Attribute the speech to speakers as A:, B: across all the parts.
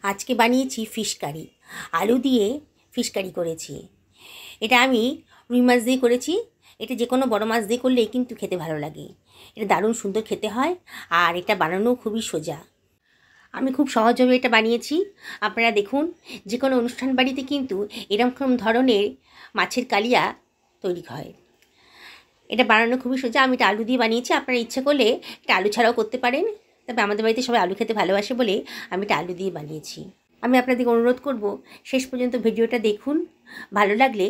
A: আজকে বানিয়েছি fish curry. আলু দিয়ে ফিশ কারি করেছি। এটা আমি রুই মাছ দিয়ে করেছি। এটা যে কোনো বড় মাছ দিয়ে করলেই কিন্তু খেতে ভালো লাগে। এটা দারুণ সুন্দর খেতে হয়, আর এটা বানানো খুবই সোজা। আমি খুব সহজভাবে এটা বানিয়েছি। আপনারা দেখুন, যে কোনো অনুষ্ঠান বাড়িতে কিন্তু এরকম ধরনের মাছের কালিয়া তৈরি হয়। এটা বানানো খুবই সোজা। আমি এটা আলু দিয়ে বানিয়েছি। আপনারা ইচ্ছে করলে এটা আলু ছাড়াও করতে পারেন, তবে আমাদের বাড়িতে সবাই আলু খেতে ভালোবাসে বলে আমি এটা আলু দিয়ে বানিয়েছি। আমি আপনাদেরকে অনুরোধ করব, শেষ পর্যন্ত ভিডিওটা দেখুন। ভালো লাগলে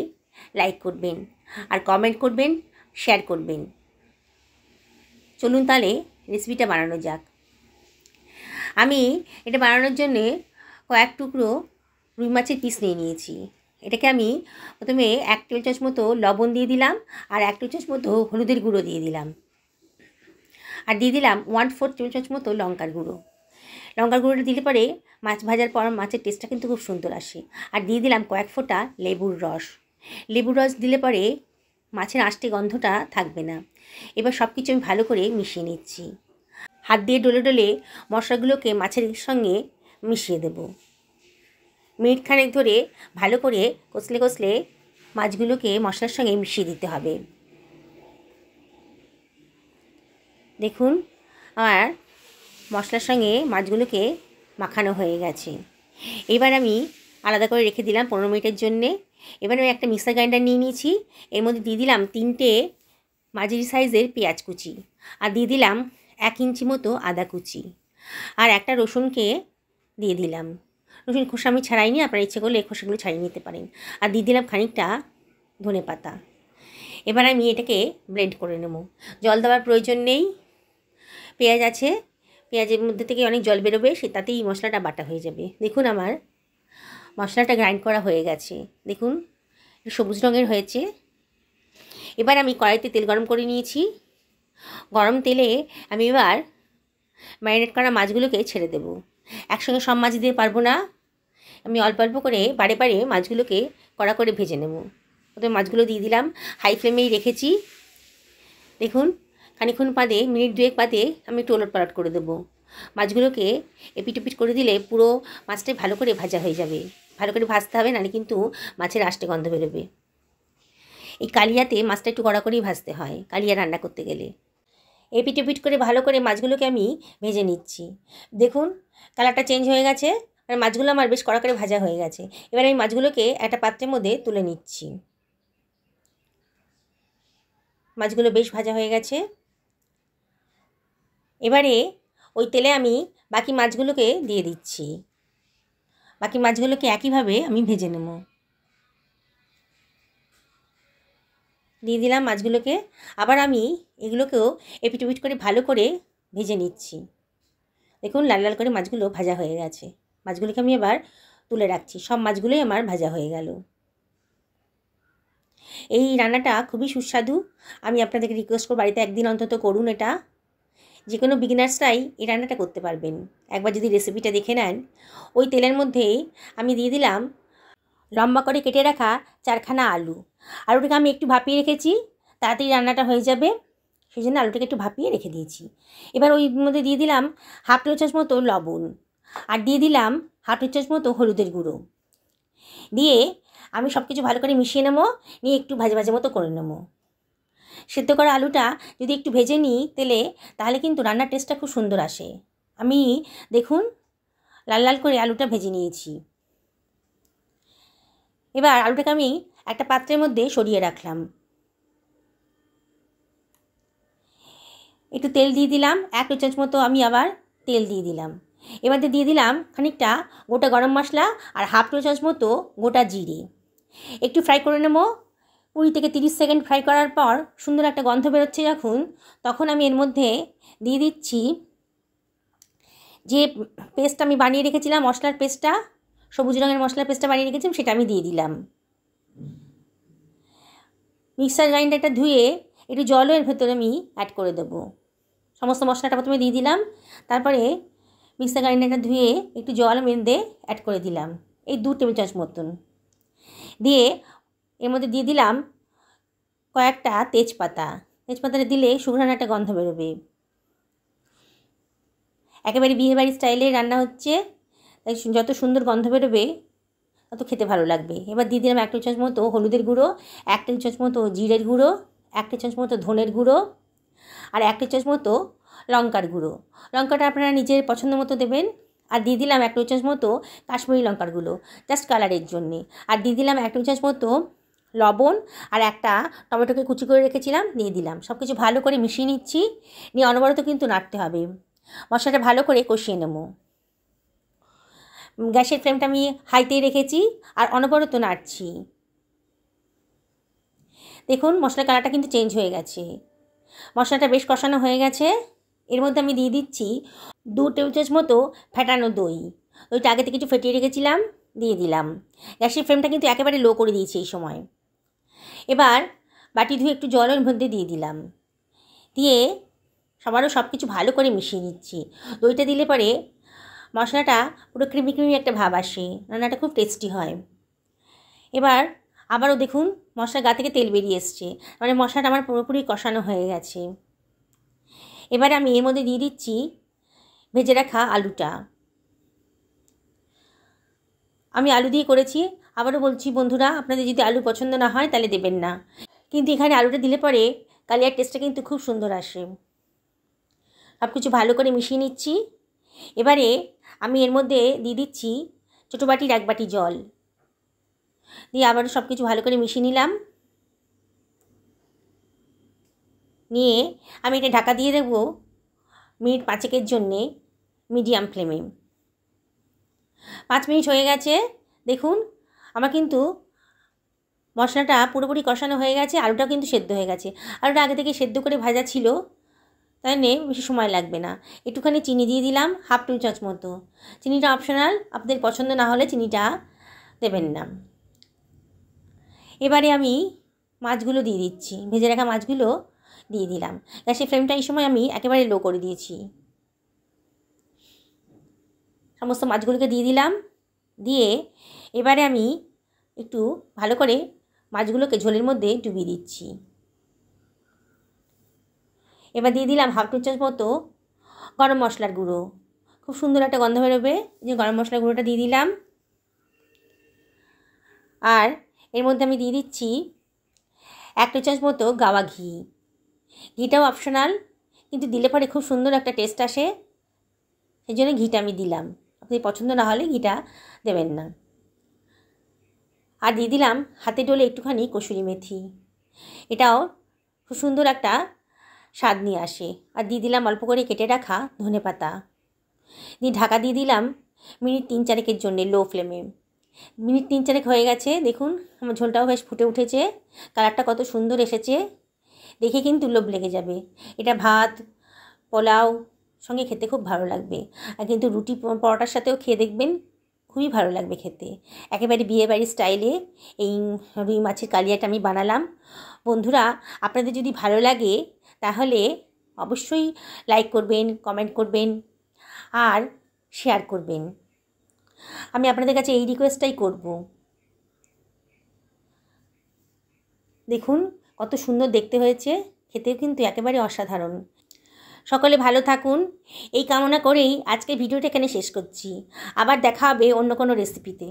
A: লাইক করবেন, আর কমেন্ট করবেন, শেয়ার করবেন। চলুন তাহলে রেসিপিটা বানানো যাক। আমি এটা বানানোর জন্যে কয়েক টুকরো রুই মাছের পিস নিয়ে নিয়েছি। এটাকে আমি প্রথমে 1 টেবিল চামচ মতো লবণ দিয়ে দিলাম, আর 1 টেবিল চামচ মতো হলুদের গুঁড়ো দিয়ে দিলাম, আর দিয়ে দিলাম 1/4 টেবিল চামচ মতো লঙ্কার গুঁড়ো। লঙ্কার গুঁড়োটা দিলে পরে মাছ ভাজার পর মাছের টেস্টটা কিন্তু খুব সুন্দর আসে। আর দিয়ে দিলাম কয়েক ফোঁটা লেবুর রস। লেবুর রস দিলে পরে মাছের আষ্টে গন্ধটা থাকবে না। এবার সব কিছু আমি ভালো করে মিশিয়ে নিচ্ছি। হাত দিয়ে ডলে ডলে মশলাগুলোকে মাছের সঙ্গে মিশিয়ে দেব। মিনিট খানেক ধরে ভালো করে কষলে কষলে মাছগুলোকে মশলার সঙ্গে মিশিয়ে দিতে হবে। দেখুন, আমার মশলার সঙ্গে মাছগুলোকে মাখানো হয়ে গেছে। এবার আমি আলাদা করে রেখে দিলাম 15 মিনিটের জন্যে। এবার আমি একটা মিক্সার গ্রাইন্ডার নিয়ে নিয়েছি। এর মধ্যে দিয়ে দিলাম 3টে মাঝারি সাইজের পেঁয়াজ কুচি, আর দিয়ে দিলাম 1 ইঞ্চি মতো আদা কুচি, আর একটা রসুনকে দিয়ে দিলাম। রসুন খোসা আমি ছাড়াইনি, আপনারা ইচ্ছে করলে এই খোসাগুলো ছাড়িয়ে নিতে পারেন। আর দিয়ে দিলাম খানিকটা ধনে পাতা। এবার আমি এটাকে ব্লেন্ড করে নেব। জল দেওয়ার প্রয়োজন নেই। পেঁয়াজ আছে, পেঁয়াজের মধ্যে থেকে অনেক জল বেরোবে, তাতেই মশলাটা বাটা হয়ে যাবে। দেখুন, আমার মশলাটা গ্রাইন্ড করা হয়ে গেছে। দেখুন, সবুজ রঙের হয়েছে। এবার আমি কড়াইতে তেল গরম করে নিয়েছি। গরম তেলে আমি এবার ম্যারিনেট করা মাছগুলোকে ছেড়ে দেব। একসঙ্গে সব মাছ দিতে পারবো না, আমি অল্প অল্প করে বারে বারে মাছগুলোকে কড়া করে ভেজে নেব। প্রথমে মাছগুলো দিয়ে দিলাম, হাই ফ্লেমেই রেখেছি। দেখুন, খানিক্ষণ বাদে, মিনিট 2 বাদে আমি একটু ওলট পালট করে দেবো। মাছগুলোকে এপিট ওপিট করে দিলে পুরো মাছটাই ভালো করে ভাজা হয়ে যাবে। ভালো করে ভাজতে হবে, নাহলে কিন্তু মাছের আষ্টে গন্ধ বেরোবে। এই কালিয়াতে মাছটা একটু কড়া করেই ভাজতে হয় কালিয়া রান্না করতে গেলে। এপিট ওপিট করে ভালো করে মাছগুলোকে আমি ভেজে নিচ্ছি। দেখুন, কালারটা চেঞ্জ হয়ে গেছে, আর মাছগুলো আমার বেশ কড়া করে ভাজা হয়ে গেছে। এবার আমি মাছগুলোকে একটা পাত্রের মধ্যে তুলে নিচ্ছি। মাছগুলো বেশ ভাজা হয়ে গেছে। এবারে ওই তেলে আমি বাকি মাছগুলোকে দিয়ে দিচ্ছি। বাকি মাছগুলোকে একইভাবে আমি ভেজে নেব। দিয়ে দিলাম মাছগুলোকে। আবার আমি এগুলোকেও এপিট ওপিট করে ভালো করে ভেজে নিচ্ছি। দেখুন, লাল লাল করে মাছগুলো ভাজা হয়ে গেছে। মাছগুলোকে আমি এবার তুলে রাখছি। সব মাছগুলোই আমার ভাজা হয়ে গেল। এই রান্নাটা খুবই সুস্বাদু। আমি আপনাদেরকে রিকোয়েস্ট করব, বাড়িতে একদিন অন্তত করুন এটা। যে কোনো বিগিনার্সরাই এই রান্নাটা করতে পারবেন, একবার যদি রেসিপিটা দেখে নেন। ওই তেলের মধ্যেই আমি দিয়ে দিলাম লম্বা করে কেটে রাখা 4খানা আলু। আলুটাকে আমি একটু ভাপিয়ে রেখেছি, তাড়াতাড়ি রান্নাটা হয়ে যাবে, সেই জন্য আলুটাকে একটু ভাপিয়ে রেখে দিয়েছি। এবার ওই মধ্যে দিয়ে দিলাম 1/2 টেবিল চামচ মতো লবণ, আর দিয়ে দিলাম 1/2 টেবিল চামচ মতো হলুদের গুঁড়ো। দিয়ে আমি সব কিছু ভালো করে মিশিয়ে নেবো, নিয়ে একটু ভাজা ভাজা মতো করে নেবো। সেদ্ধ করা আলুটা যদি একটু ভেজে নিই তেলে, তাহলে কিন্তু রান্নার টেস্টটা খুব সুন্দর আসে। আমি দেখুন, লাল লাল করে আলুটা ভেজে নিয়েছি। এবার আলুটাকে আমি একটা পাত্রের মধ্যে সরিয়ে রাখলাম। একটু তেল দিয়ে দিলাম, 1 টেবিল চামচ মতো আমি আবার তেল দিয়ে দিলাম। এবার দিয়ে দিলাম খানিকটা গোটা গরম মশলা, আর 1/2 টেবিল চামচ মতো গোটা জিরে। একটু ফ্রাই করে নেব। 20 থেকে 30 সেকেন্ড ফ্রাই করার পর সুন্দর একটা গন্ধ বেরোচ্ছে যখন, তখন আমি এর মধ্যে দিয়ে দিচ্ছি যে পেস্ট আমি বানিয়ে রেখেছিলাম, মশলার পেস্টটা, সবুজ রঙের মশলার পেস্টটা বানিয়ে রেখেছিলাম, সেটা আমি দিয়ে দিলাম। মিক্সার গ্রাইন্ডারটা ধুয়ে একটু জলও এর ভেতরে আমি অ্যাড করে দেবো। সমস্ত মশলাটা প্রথমে দিয়ে দিলাম, তারপরে মিক্সার গ্রাইন্ডারটা ধুয়ে একটু জল মেন্দে অ্যাড করে দিলাম, এই 2 টেবিল চামচ মতন। দিয়ে এর মধ্যে দিয়ে দিলাম কয়েকটা তেজপাতা। তেজপাতাটা দিলে সুঘ্রাণ একটা গন্ধ বেরোবে। একেবারে বিয়েবাড়ির স্টাইলে রান্না হচ্ছে, যত সুন্দর গন্ধ বেরোবে তত খেতে ভালো লাগবে। এবার দিয়ে দিলাম 1 টেবিল চামচ মতো হলুদের গুঁড়ো, 1 টেবিল চামচ মতো জিরের গুঁড়ো, 1 টেবিল চামচ মতো ধনের গুঁড়ো, আর 1 টেবিল চামচ মতো লঙ্কার গুঁড়ো। লঙ্কাটা আপনারা নিজের পছন্দ মতো দেবেন। আর দিয়ে দিলাম 1 টেবিল চামচ মতো কাশ্মীরি লঙ্কার গুঁড়ো, জাস্ট কালারের জন্যে। আর দিয়ে দিলাম 1 টেবিল চামচ মতো লবণ, আর একটা টমেটোকে কুচি করে রেখেছিলাম দিয়ে দিলাম। সব কিছু ভালো করে মিশিয়ে নিচ্ছি, নিয়ে অনবরত কিন্তু নাড়তে হবে। মশলাটা ভালো করে কষিয়ে নেব। গ্যাসের ফ্লেমটা আমি হাইতেই রেখেছি আর অনবরত নাড়ছি। দেখুন মশলার কালারটা কিন্তু চেঞ্জ হয়ে গেছে। মশলাটা বেশ কষানো হয়ে গেছে। এর মধ্যে আমি দিয়ে দিচ্ছি 2 টেবিল চামচ মতো ফেটানো দই। দইটা আগে থেকে একটু ফেটিয়ে রেখেছিলাম, দিয়ে দিলাম। গ্যাসের ফ্লেমটা কিন্তু একেবারে লো করে দিয়েছি এই সময়। এবার বাটি ধুয়ে একটু জল ওর মধ্যে দিয়ে দিলাম, দিয়ে সবারও সব কিছু ভালো করে মিশিয়ে নিচ্ছি। দইটা দিলে পরে মশলাটা পুরো ক্রিমি ক্রিমি একটা ভাব আসে, রান্নাটা খুব টেস্টি হয়। এবার আবারও দেখুন মশলার গা থেকে তেল বেরিয়ে এসছে, মানে মশলাটা আমার পুরোপুরি কষানো হয়ে গেছে। এবার আমি এর মধ্যে দিয়ে দিচ্ছি ভেজে রাখা আলুটা। আমি আলু দিয়ে করেছি। আবারও বলছি বন্ধুরা, আপনাদের যদি আলু পছন্দ না হয় তাহলে দেবেন না, কিন্তু এখানে আলুটা দিলে পরে কালিয়ার টেস্টটা কিন্তু খুব সুন্দর আসে। সব কিছু ভালো করে মিশিয়ে নিচ্ছি। এবারে আমি এর মধ্যে দিয়ে দিচ্ছি ছোটো বাটির 1 বাটি জল, দিয়ে আবারও সব কিছু ভালো করে মিশিয়ে নিলাম। নিয়ে আমি এটা ঢাকা দিয়ে দেবো মিনিট 5 জন্যে মিডিয়াম ফ্লেমে। 5 মিনিট হয়ে গেছে। দেখুন আমার কিন্তু মশলাটা পুরোপুরি কষানো হয়ে গেছে, আলুটাও কিন্তু সেদ্ধ হয়ে গেছে। আলুটা আগে থেকে সেদ্ধ করে ভাজা ছিল, তাই বেশি সময় লাগবে না। একটুখানি চিনি দিয়ে দিলাম, 1/2 টেবিল চামচ মতো। চিনিটা অপশনাল, আপনাদের পছন্দ না হলে চিনিটা দেবেন না। এবারে আমি মাছগুলো দিয়ে দিচ্ছি, ভেজে রাখা মাছগুলো দিয়ে দিলাম। গ্যাসের ফ্লেমটা এই সময় আমি একেবারে লো করে দিয়েছি। সমস্ত মাছগুলোকে দিয়ে দিলাম, দিয়ে এবারে আমি একটু ভালো করে মাছগুলোকে ঝোলের মধ্যে ডুবিয়ে দিচ্ছি। এবার দিয়ে দিলাম 1/2 টেবিল চামচ মতো গরম মশলার গুঁড়ো, খুব সুন্দর একটা গন্ধ বেরোবে। যে গরম মশলার গুঁড়োটা দিয়ে দিলাম। আর এর মধ্যে আমি দিয়ে দিচ্ছি 1 টেবিল চামচ মতো গাওয়া ঘি। ঘিটাও অপশনাল, কিন্তু দিলে পরে খুব সুন্দর একটা টেস্ট আসে, সেই জন্য ঘিটা আমি দিলাম। আপনি পছন্দ না হলে ঘিটা দেবেন না। আর দিয়ে দিলাম হাতে ডলে একটুখানি কসুরি মেথি, এটাও খুব সুন্দর একটা স্বাদ নিয়ে আসে। আর দিয়ে দিলাম অল্প করে কেটে রাখা ধনেপাতা, দিয়ে ঢাকা দিয়ে দিলাম মিনিট 3-4 জন্য লো ফ্লেমে। মিনিট 3-4 হয়ে গেছে। দেখুন আমার ঝোলটাও বেশ ফুটে উঠেছে, কালারটা কত সুন্দর এসেছে, দেখে কিন্তু লোভ লেগে যাবে। এটা ভাত, পোলাও সঙ্গে খেতে খুব ভালো লাগবে। আর কিন্তু রুটি পরোটার সাথেও খেয়ে দেখবেন, খুবই ভালো লাগবে খেতে। একেবারে বিয়েবাড়ির স্টাইলে এই রুই মাছের কালিয়াটা আমি বানালাম। বন্ধুরা, আপনাদের যদি ভালো লাগে তাহলে অবশ্যই লাইক করবেন, কমেন্ট করবেন আর শেয়ার করবেন। আমি আপনাদের কাছে এই রিকোয়েস্টটাই করব। দেখুন কত সুন্দর দেখতে হয়েছে, খেতেও কিন্তু একেবারে অসাধারণ। সকলে ভালো থাকুন এই কামনা করেই আজকের ভিডিওটা এখানে শেষ করছি। আবার দেখা হবে অন্য কোনো রেসিপিতে।